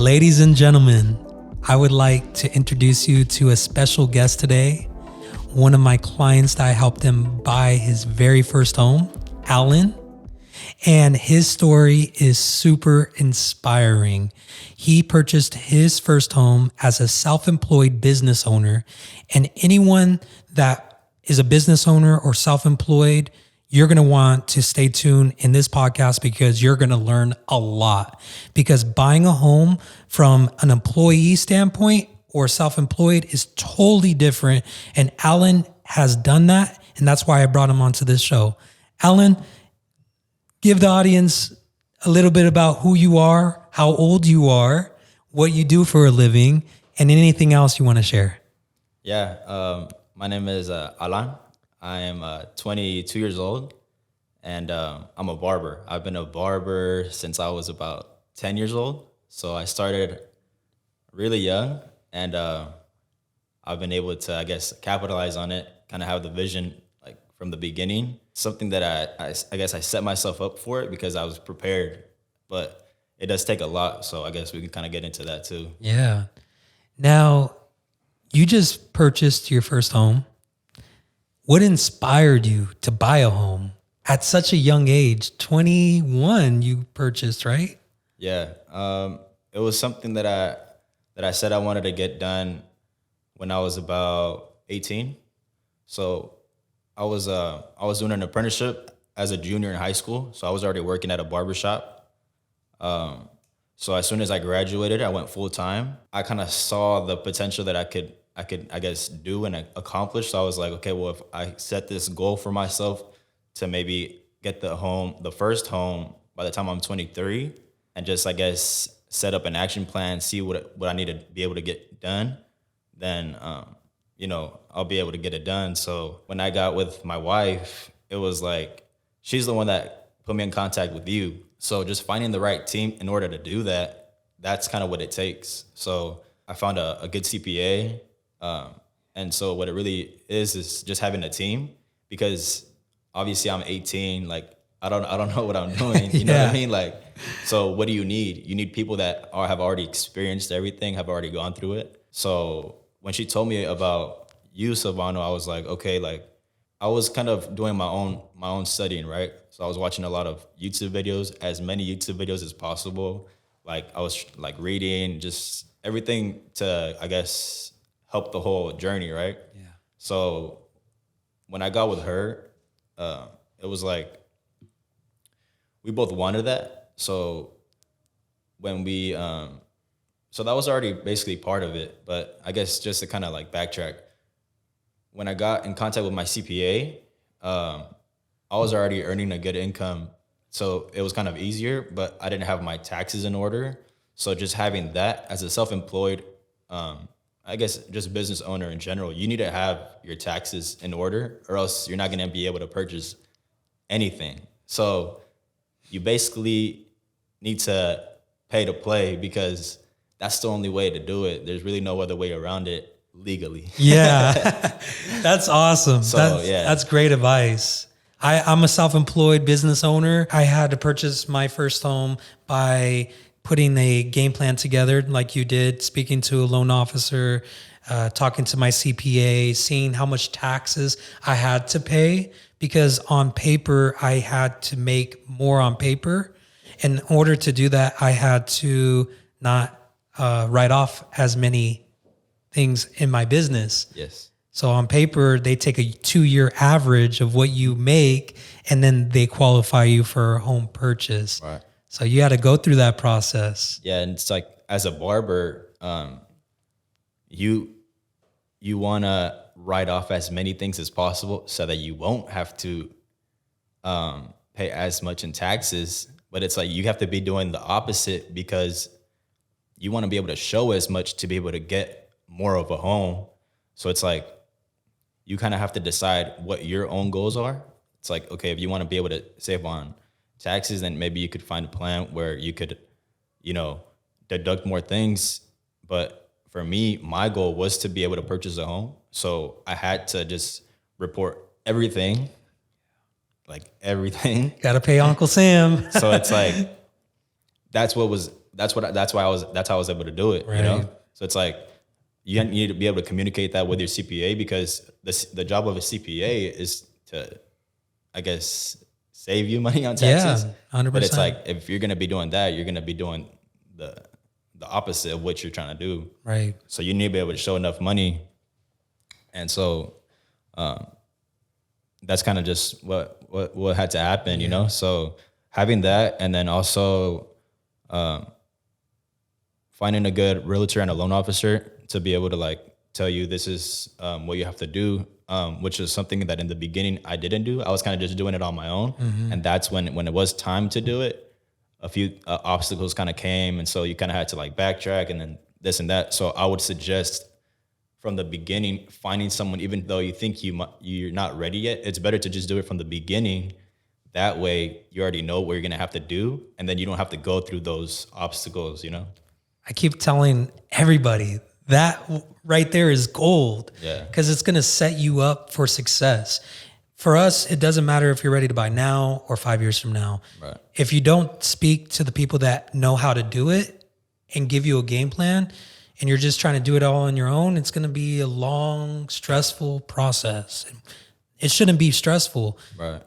Ladies and gentlemen, I would like to introduce you to a special guest today. One of my clients that I helped him buy his very first home, Alan. And his story is super inspiring. He purchased his first home as a self-employed business owner. And anyone that is a business owner or self-employed, you're going to want to stay tuned in this podcast because you're going to learn a lot. Because buying a home from an employee standpoint or self-employed is totally different. And Alan has done that. And that's why I brought him onto this show. Alan, give the audience a little bit about who you are, how old you are, what you do for a living, and anything else you want to share. Yeah, my name is Alan. I am 22 years old, and I'm a barber. I've been a barber since I was about 10 years old. So I started really young, and I've been able to, I guess, capitalize on it, kind of have the vision like from the beginning. Something that I guess I set myself up for it because I was prepared, but it does take a lot. So I guess we can kind of get into that too. Yeah. Now, you just purchased your first home. What inspired you to buy a home at such a young age? 21 you purchased, right? Yeah. It was something that I said I wanted to get done when I was about 18. So I was doing an apprenticeship as a junior in high school. So I was already working at a barber shop. So as soon as I graduated, I went full time. I kind of saw the potential that I could, I guess, do and accomplish. So I was like, okay, well, if I set this goal for myself to maybe get the first home by the time I'm 23, and just, I guess, set up an action plan, see what I need to be able to get done, then, I'll be able to get it done. So when I got with my wife, it was like, she's the one that put me in contact with you. So just finding the right team in order to do that, that's kind of what it takes. So I found a good CPA. And so what it really is just having a team, because obviously I'm 18, like I don't know what I'm doing. You know what I mean? Like, so what do you need? You need people that have already experienced everything, have already gone through it. So when she told me about you, Silvano, I was like, okay, like I was kind of doing my own studying, right? So I was watching a lot of YouTube videos, as many YouTube videos as possible. Like I was like reading, just everything to, I guess, help the whole journey, right? Yeah. So when I got with her, it was like we both wanted that. So when we, so that was already basically part of it. But I guess just to kind of like backtrack, when I got in contact with my CPA, I was already earning a good income. So it was kind of easier, but I didn't have my taxes in order. So just having that as a self-employed, I guess just business owner in general, you need to have your taxes in order, or else you're not going to be able to purchase anything. So you basically need to pay to play, because that's the only way to do it. There's really no other way around it legally. Yeah, that's awesome. So that's great advice. I'm a self-employed business owner. I had to purchase my first home by putting a game plan together like you did, speaking to a loan officer, talking to my CPA, seeing how much taxes I had to pay, because on paper, I had to make more on paper. In order to do that, I had to not write off as many things in my business. Yes. So on paper, they take a 2-year average of what you make, and then they qualify you for a home purchase. Right. So you had to go through that process. Yeah, and it's like as a barber, you want to write off as many things as possible so that you won't have to pay as much in taxes. But it's like you have to be doing the opposite, because you want to be able to show as much to be able to get more of a home. So it's like you kind of have to decide what your own goals are. It's like, okay, if you want to be able to save on taxes, then maybe you could find a plan where you could, deduct more things. But for me, my goal was to be able to purchase a home. So I had to just report everything, like everything. Got to pay Uncle Sam. So it's like, that's that's how I was able to do it. You Right. know, so it's like you need to be able to communicate that with your CPA, because the job of a CPA is to, I guess, save you money on taxes. Yeah, 100%. But it's like, if you're gonna be doing that, you're gonna be doing the opposite of what you're trying to do. Right. So you need to be able to show enough money, and so that's kind of just what had to happen, you know. So having that, and then also finding a good realtor and a loan officer to be able to like tell you this is what you have to do, which is something that in the beginning I didn't do. I was kind of just doing it on my own, and that's when it was time to do it, a few obstacles kind of came, and so you kind of had to like backtrack and then this and that. So I would suggest from the beginning finding someone, even though you think you're not ready yet, it's better to just do it from the beginning. That way you already know what you're gonna have to do, and then you don't have to go through those obstacles, you know. I keep telling everybody that right there is gold. Yeah. Because it's going to set you up for success. For us, it doesn't matter if you're ready to buy now or 5 years from now. Right. If you don't speak to the people that know how to do it and give you a game plan, and you're just trying to do it all on your own, it's going to be a long, stressful process. It shouldn't be stressful. Right.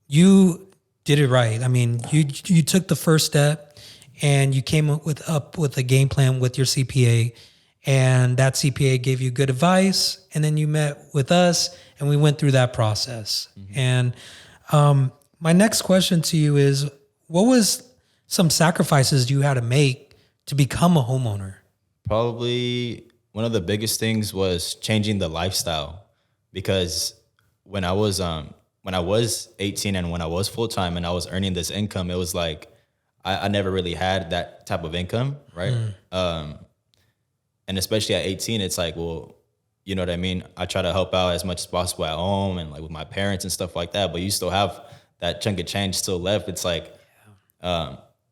You did it right. I mean, you took the first step, and you came up with a game plan with your CPA, and that CPA gave you good advice, and then you met with us, and we went through that process. And my next question to you is, what was some sacrifices you had to make to become a homeowner? Probably one of the biggest things was changing the lifestyle, because when I was 18 and when I was full time and I was earning this income, it was like I never really had that type of income, right? And especially at 18, it's like, well, you know what I mean? I try to help out as much as possible at home and like with my parents and stuff like that, but you still have that chunk of change still left. It's like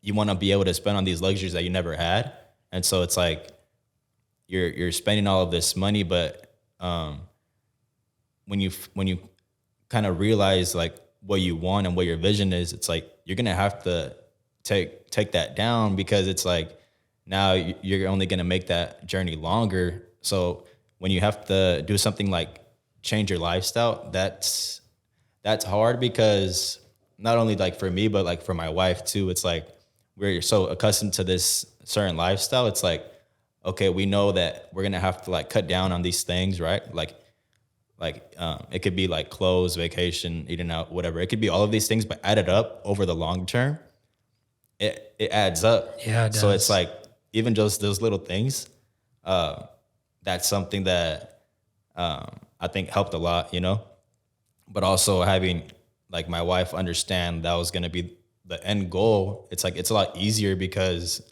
you want to be able to spend on these luxuries that you never had, and so it's like you're spending all of this money, but when you kind of realize like what you want and what your vision is, it's like you're gonna have to take that down, because it's like now you're only gonna make that journey longer. So when you have to do something like change your lifestyle, that's hard, because not only like for me, but like for my wife too. It's like we're so accustomed to this certain lifestyle. It's like, okay, we know that we're gonna have to like cut down on these things, right? Like it could be like clothes, vacation, eating out, whatever. It could be all of these things, but added up over the long term, it adds up. Yeah, it does. So it's like even just those little things, that's something that I think helped a lot, you know. But also having like my wife understand that was going to be the end goal. It's like it's a lot easier, because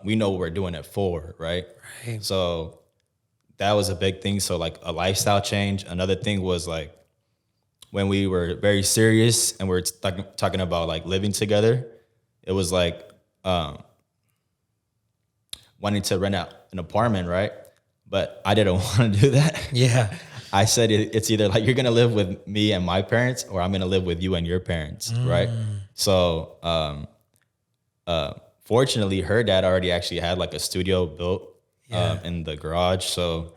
we know what we're doing it for, right? Right. So that was a big thing. So like a lifestyle change. Another thing was like when we were very serious and we're talking about like living together, it was like wanting to rent out an apartment, right? But I didn't want to do that. Yeah. I said it's either like you're gonna live with me and my parents, or I'm gonna live with you and your parents, right? So fortunately, her dad already actually had like a studio built in the garage. So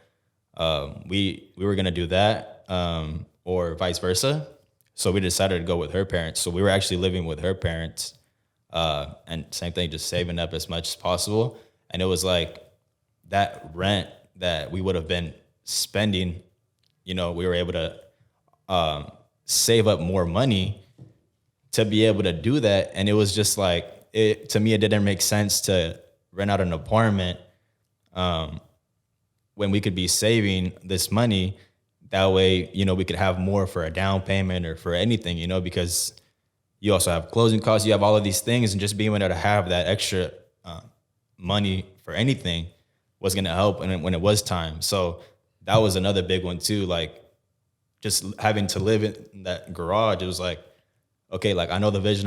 we were gonna do that, or vice versa. So we decided to go with her parents. So we were actually living with her parents, and same thing, just saving up as much as possible. And it was like that rent that we would have been spending, you know, we were able to save up more money to be able to do that. And it was just like, to me, it didn't make sense to rent out an apartment when we could be saving this money. That way, you know, we could have more for a down payment or for anything, you know, because you also have closing costs, you have all of these things, and just being able to have that extra money for anything was going to help when it was time. So that was another big one too. Like just having to live in that garage, it was like, okay, like I know the vision.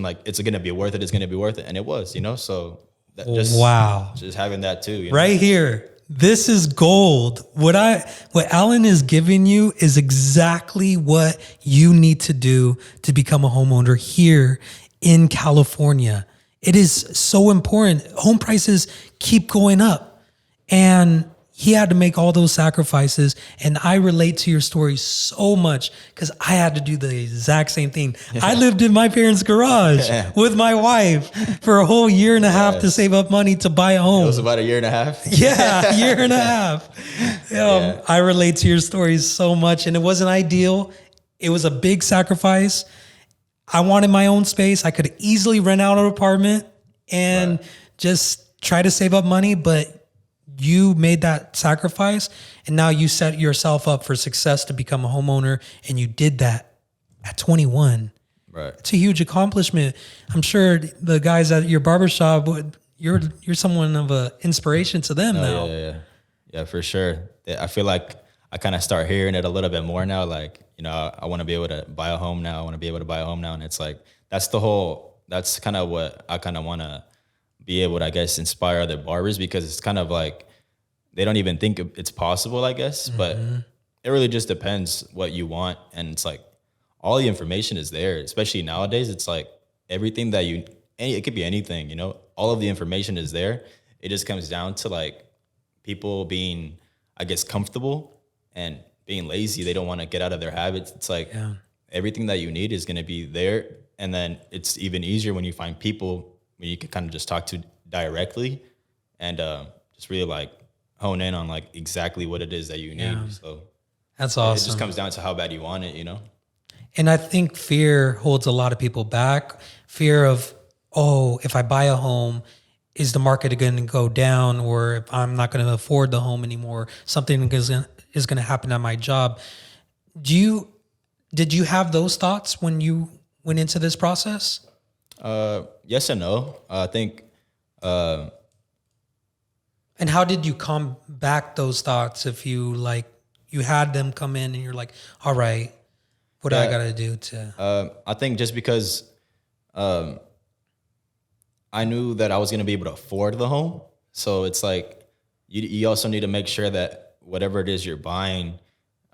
Like it's going to be worth it. It's going to be worth it. And it was, you know, so that just having that too. You know? Right here. This is gold. What Alan is giving you is exactly what you need to do to become a homeowner here in California. It is so important. Home prices keep going up, and he had to make all those sacrifices. And I relate to your story so much because I had to do the exact same thing. I lived in my parents' garage with my wife for a whole year and a half to save up money to buy a home. It was about a year and a half. Yeah, a year and a half. I relate to your stories so much, and it wasn't ideal. It was a big sacrifice. I wanted my own space. I could easily rent out an apartment and just try to save up money, but you made that sacrifice, and now you set yourself up for success to become a homeowner, and you did that at 21. Right. It's a huge accomplishment. I'm sure the guys at your barbershop you're somewhat of an inspiration to them now. Yeah, for sure. I feel like I kind of start hearing it a little bit more now. Like, I want to be able to buy a home now. And it's like, that's kind of what I kind of want to be able to, I guess, inspire other barbers, because it's kind of like, they don't even think it's possible, I guess, but it really just depends what you want. And it's like, all the information is there, especially nowadays. It's like everything that it could be anything, all of the information is there. It just comes down to like people being, I guess, comfortable and being lazy. They don't want to get out of their habits. It's like everything that you need is going to be there. And then it's even easier when you find people when you can kind of just talk to directly and just really like hone in on like exactly what it is that you need. Yeah. So that's awesome. It just comes down to how bad you want it, And I think fear holds a lot of people back. Fear of, if I buy a home, is the market going to go down? Or if I'm not going to afford the home anymore, something is going to happen at my job. Did you have those thoughts when you went into this process? Yes and no. I think. And how did you combat those thoughts if you had them come in and you're like, all right, what do I got to do to? I think just because I knew that I was going to be able to afford the home. So it's like, you also need to make sure that whatever it is you're buying,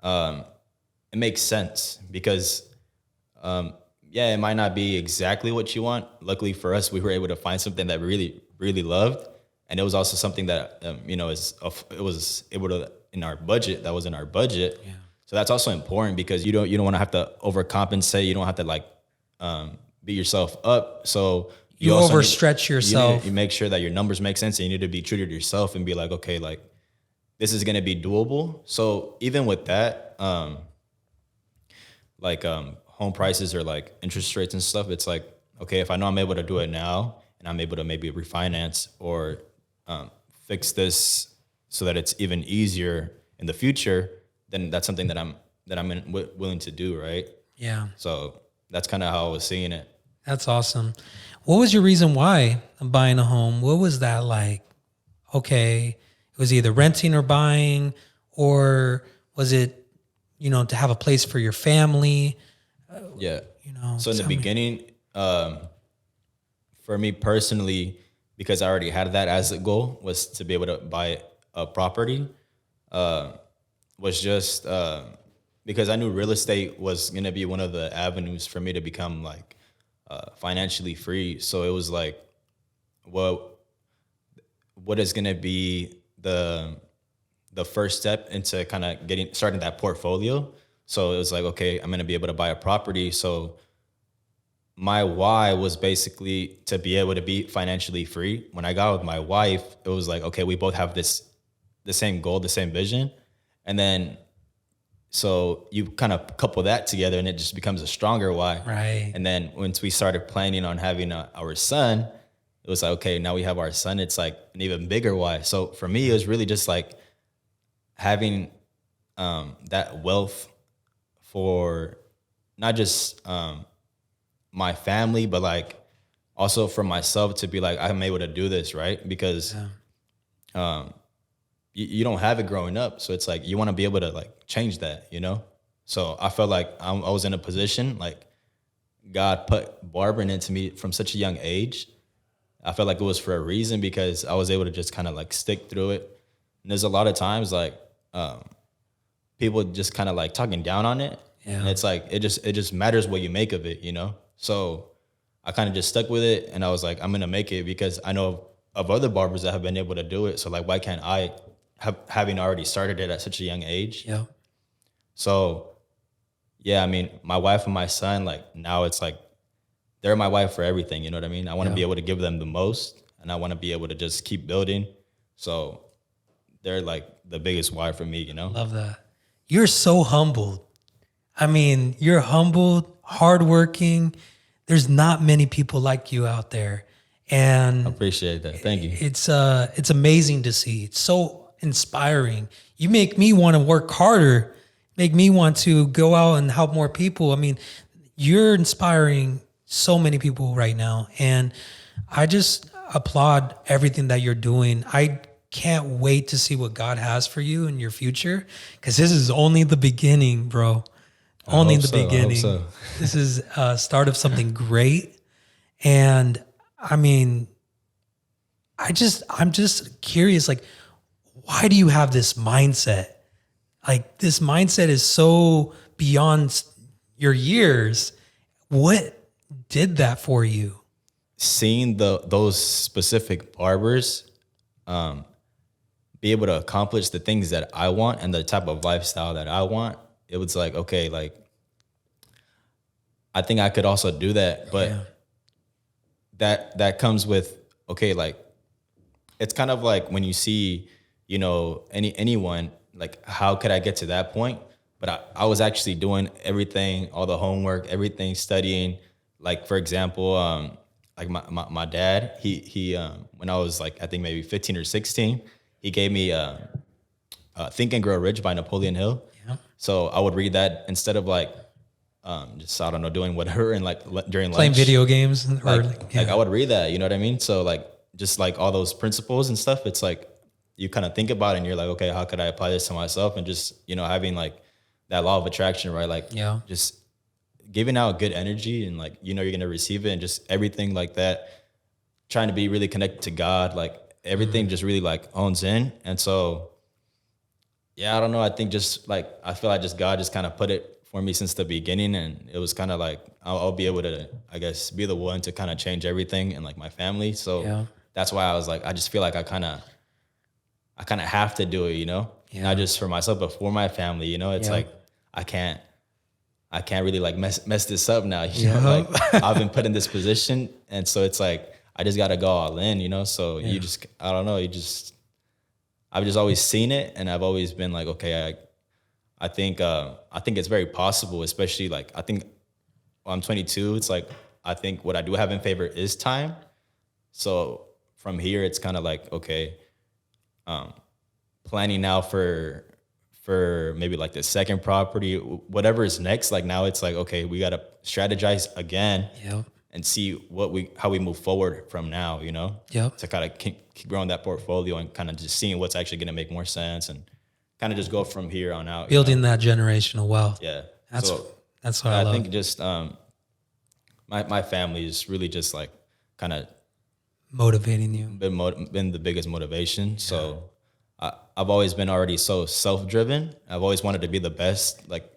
it makes sense, because, it might not be exactly what you want. Luckily for us, we were able to find something that we really, really loved. And it was also something that, it was able to, in our budget, that was in our budget. Yeah. So that's also important, because you don't want to have to overcompensate. You don't have to beat yourself up. So you overstretch yourself. You make sure that your numbers make sense, and you need to be true to yourself and be like, okay, like this is going to be doable. So even with that, home prices or like interest rates and stuff, it's like, okay, if I know I'm able to do it now and I'm able to maybe refinance or fix this so that it's even easier in the future, then that's something that I'm willing to do, right? Yeah. So that's kind of how I was seeing it. That's awesome. What was your reason why buying a home? What was that like? Okay, it was either renting or buying, or was it, to have a place for your family? Yeah. So in the beginning, for me personally, because I already had that as a goal, was to be able to buy a property. Was just because I knew real estate was going to be one of the avenues for me to become like financially free. So it was like, what is going to be the first step into kind of starting that portfolio. So it was like, okay, I'm going to be able to buy a property. So my why was basically to be able to be financially free. When I got with my wife, it was like, okay, we both have the same goal, the same vision. And then, so you kind of couple that together and it just becomes a stronger why. Right. And then once we started planning on having our son, it was like, okay, now we have our son. It's like an even bigger why. So for me, it was really just like having that wealth for not just my family, but like also for myself to be like, I'm able to do this, right? Because you don't have it growing up. So it's like, you want to be able to like change that, So I felt like I was in a position, like God put barbering into me from such a young age. I felt like it was for a reason, because I was able to just kind of like stick through it. And there's a lot of times like people just kind of like talking down on it. Yeah. And it's like, it just matters what you make of it, So I kind of just stuck with it, and I was like, I'm gonna make it because I know of other barbers that have been able to do it. So like, why can't I, having already started it at such a young age? Yeah. So yeah, I mean, my wife and my son, like now it's like they're my wife for everything. You know what I mean? I want to Yeah. be able to give them the most, and I want to be able to just keep building. So they're like the biggest why for me. You know? Love that. You're so humbled. I mean, you're humbled, hardworking. There's not many people like you out there. And Appreciate that. Thank you. it's amazing to see. It's so inspiring. You make me want to work harder, make me want to go out and help more people. I mean, you're inspiring so many people right now. And I just applaud everything that you're doing. I can't wait to see what God has for you in your future, because this is only the beginning, bro. Only hope the so. I hope beginning. so. This is a start of something great. And I mean, I'm just curious, like, why do you have this mindset? Like, this mindset is so beyond your years. What did that for you? Seeing those specific barbers be able to accomplish the things that I want and the type of lifestyle that I want, it was like, okay, like I think I could also do that, but that comes with, okay, like it's kind of like when you see, you know, anyone, like how could I get to that point? But I was actually doing everything, all the homework, everything, studying. Like for example, like my dad, he when I was like I think maybe 15 or 16, he gave me Think and Grow Rich by Napoleon Hill. Yeah. So I would read that instead of like just I don't know doing whatever and like during Playing lunch. video games? Like I would read that, you know what I mean? So like just like all those principles and stuff, it's like you kind of think about it and you're like, okay, how could I apply this to myself? And just, you know, having like that law of attraction, right? Like Yeah. just giving out good energy and like, you know, you're going to receive it and just everything like that, trying to be really connected to God, like everything just really like owns in. And so, yeah, I don't know. I think just like, I feel like just God just kind of put it for me since the beginning. And it was kind of like, I'll be able to, I guess, be the one to kind of change everything and like my family. So Yeah. that's why I was like, I just feel like I kind of have to do it, you know, Yeah. not just for myself, but for my family, you know, it's Yeah. like, I can't really like mess this up now. You Yeah. know, like I've been put in this position. And so it's like, I just got to go all in, you know? So you just, I don't know. I've just always seen it. And I've always been like, okay, I think it's very possible, especially like, I think I'm 22. It's like, I think what I do have in favor is time. So from here, it's kind of like, okay, planning now for maybe like the second property, whatever is next. Like now it's like, okay, we got to strategize again Yep. and see how we move forward from now, you know, Yep. to kind of keep growing that portfolio and kind of just seeing what's actually going to make more sense and kind of just go from here on out. Building that generational wealth. Yeah. That's So what I I love. think just my family is really just like kind of Motivating you. been the biggest motivation. So I've always been already so self-driven. I've always wanted to be the best, like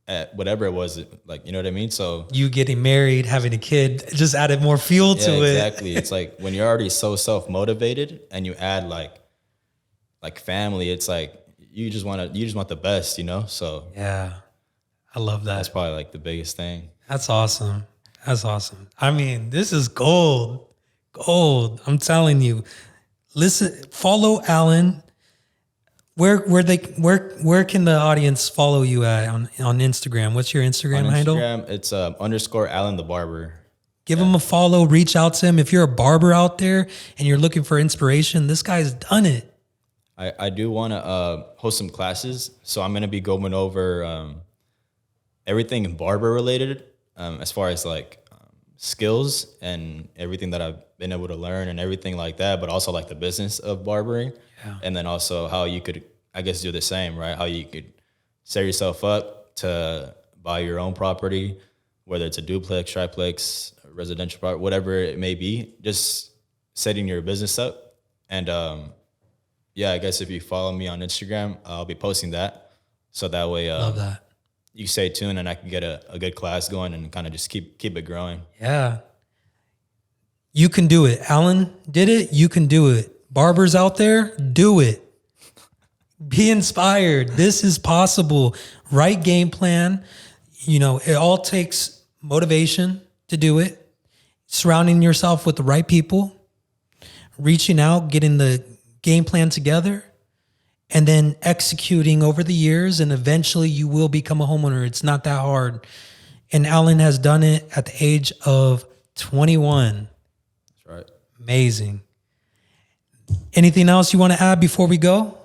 at whatever it was, like, you know what I mean? So You getting married, having a kid, just added more fuel yeah, to it. exactly. It's like when you're already so self-motivated and you add like family, it's like you just want the best, you know? So Yeah. I love that. that's probably like the biggest thing. That's awesome. That's awesome. I mean, this is gold. Gold. I'm telling you. Listen, follow Alan. Where can the audience follow you at on Instagram? What's your Instagram On handle? Instagram, it's _ Alan the Barber. Give him a follow, reach out to him. If you're a barber out there and you're looking for inspiration, this guy's done it. I do want to host some classes, so I'm gonna be going over everything barber related, as far as like skills and everything that I've been able to learn and everything like that, but also like the business of barbering, and then also how you could, I guess, do the same, right? How you could set yourself up to buy your own property, whether it's a duplex, triplex, residential property, whatever it may be, just setting your business up. And yeah, I guess if you follow me on Instagram, I'll be posting that. So that way Love that. you stay tuned and I can get a good class going and kind of just keep it growing. Yeah. You can do it. Alan did it. You can do it. Barbers out there, do it. Be inspired. This is possible. Right game plan. You know, it all takes motivation to do it. Surrounding yourself with the right people, reaching out, getting the game plan together, and then executing over the years. And eventually you will become a homeowner. It's not that hard. And Alan has done it at the age of 21. That's right. Amazing. Anything else you want to add before we go?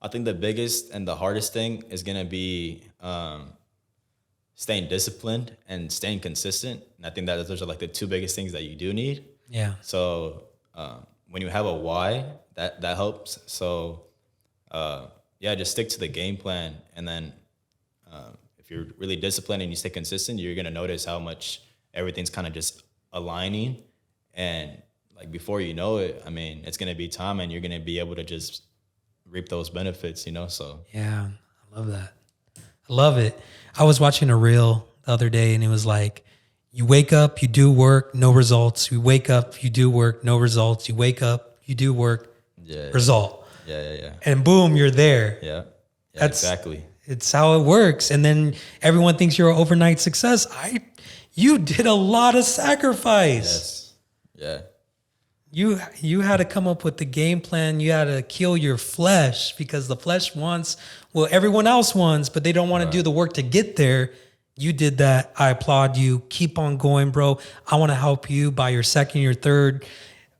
I think the biggest and the hardest thing is going to be staying disciplined and staying consistent. And I think that those are like the two biggest things that you do need. Yeah. So when you have a why, that helps. So yeah, just stick to the game plan. And then if you're really disciplined and you stay consistent, you're going to notice how much everything's kind of just aligning. And like before you know it, I mean, it's going to be time and you're going to be able to just reap those benefits, you know? So yeah, I love that. I love it. I was watching a reel the other day and it was like, you wake up, you do work, no results. You wake up, you do work, no results. You wake up, you do work, result. Yeah. And boom, you're there. Yeah, That's exactly. It's how it works. And then everyone thinks you're an overnight success. You did a lot of sacrifice. Yes. Yeah. You had to come up with the game plan. You had to kill your flesh because the flesh wants what everyone else wants, but they don't want to do the work to get there. You did that. I applaud you. Keep on going, bro. I want to help you buy your second, your third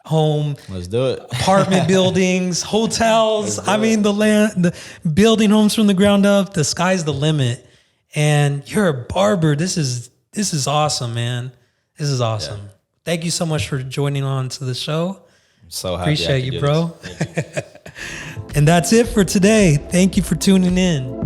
home. Let's do it. Apartment buildings, hotels. I mean, the building homes from the ground up. The sky's the limit. And you're a barber. This is awesome, man. This is awesome. Yeah. Thank you so much for joining on to the show. I'm so happy. Appreciate you, bro. And that's it for today. Thank you for tuning in.